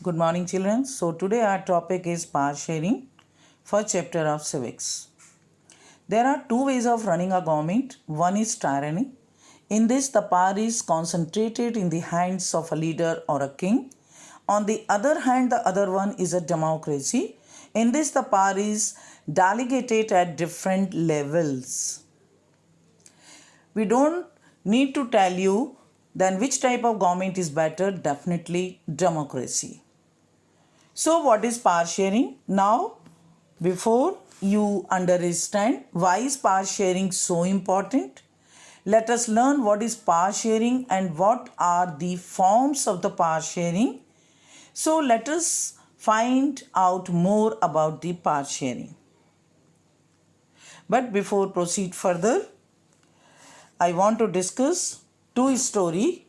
Good morning, children. So, today our topic is power sharing, first chapter of civics. There are two ways of running a government. One is tyranny. In this, the power is concentrated in the hands of a leader or a king. On the other hand, the other one is a democracy. In this, the power is delegated at different levels. We don't need to tell you then which type of government is better. Definitely democracy. So, what is power sharing? Now, before you understand why is power sharing so important, let us learn what is power sharing and what are the forms of the power sharing. So, let us find out more about the power sharing. But before proceed further, I want to discuss two stories.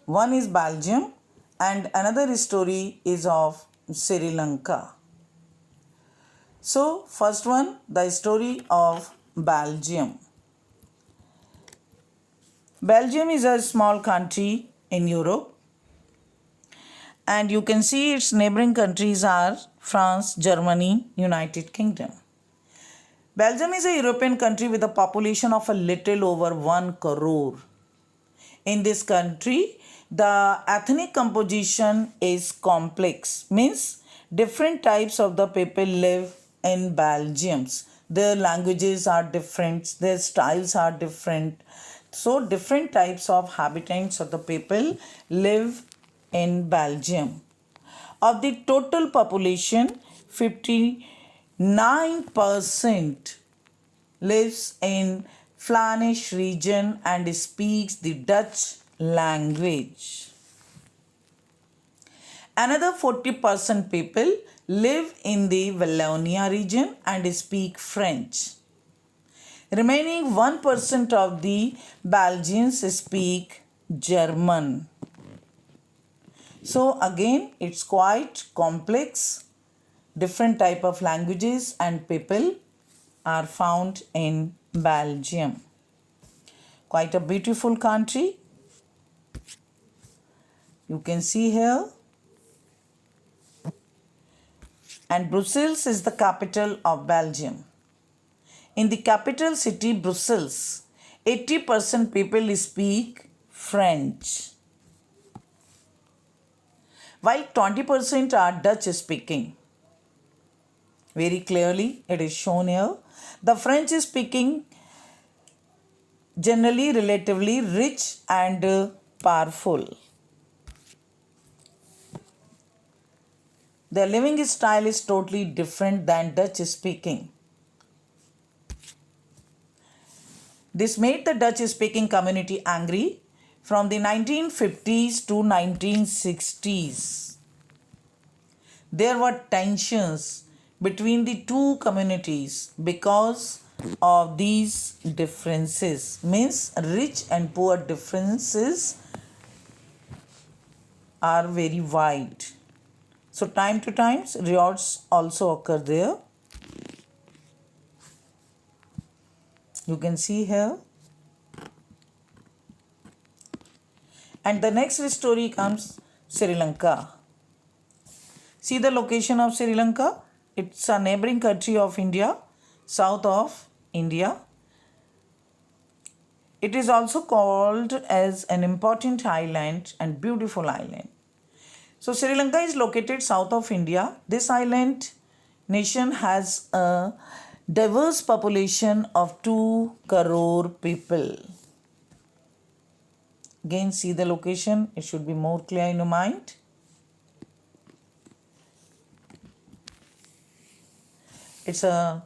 One is Belgium and another story is of Sri Lanka. So, first one, the story of Belgium. Belgium is a small country in Europe, and you can see its neighboring countries are France, Germany, United Kingdom. Belgium is a European country with a population of a little over 1 crore. In this country, the ethnic composition is complex, means different types of the people live in Belgium. Their languages are different, their styles are different. So, different types of habitants of the people live in Belgium. Of the total population, 59% lives in Flemish region and speaks the Dutch language. Another 40% people live in the Wallonia region and speak French. Remaining 1% of the Belgians speak German. So again, it's quite complex. Different type of languages and people are found in Belgium. Quite a beautiful country. You can see here. And Brussels is the capital of Belgium. In the capital city, Brussels, 80% people speak French, while 20% are Dutch speaking. Very clearly, it is shown here. The French speaking generally relatively rich and powerful. Their living style is totally different than Dutch speaking. This made the Dutch speaking community angry from the 1950s to 1960s. There were tensions between the two communities because of these differences. Means rich and poor differences are very wide. So time to time riots also occur there. You can see here. And the next story comes Sri Lanka. See the location of Sri Lanka? It's a neighboring country of India, south of India. It is also called as an important island and beautiful island. So Sri Lanka is located south of India. This island nation has a diverse population of 2 crore people. Again, see the location. It should be more clear in your mind. It's a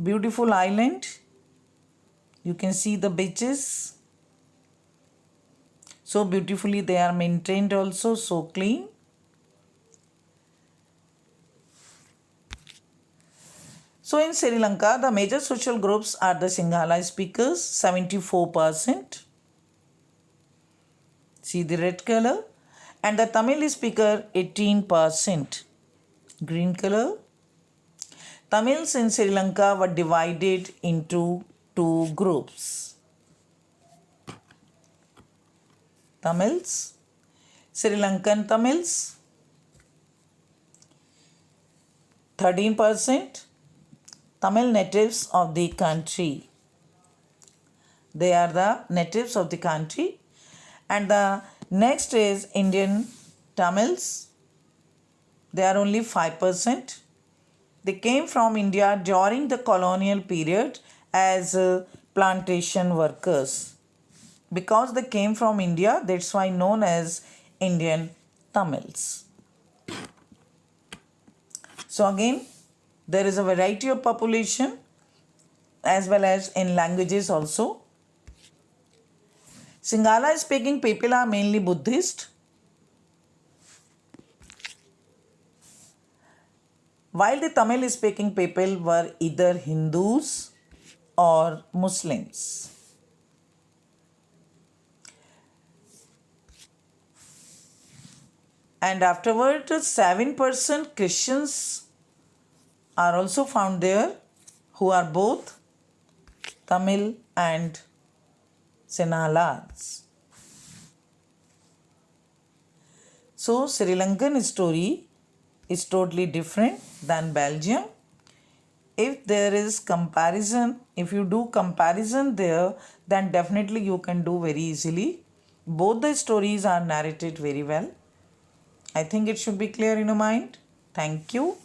beautiful island. You can see the beaches. So beautifully they are maintained also, so clean. So in Sri Lanka, the major social groups are the Sinhala speakers, 74%. See the red color. And the Tamil speaker, 18%. Green color. Tamils in Sri Lanka were divided into two groups. Tamils, Sri Lankan Tamils 13% Tamil natives of the country. They are the natives of the country. And the next is Indian Tamils. They are only 5%. They came from India during the colonial period as plantation workers. Because they came from India, that's why known as Indian Tamils. So again, there is a variety of population as well as in languages also. Sinhala speaking people are mainly Buddhist, while the Tamil speaking people were either Hindus or Muslims. And afterward, 7% Christians are also found there, who are both Tamil and Sinhalans. So Sri Lankan story is totally different than Belgium. If there is comparison, if you do comparison there, then definitely you can do very easily. Both the stories are narrated very well. I think it should be clear in your mind. Thank you.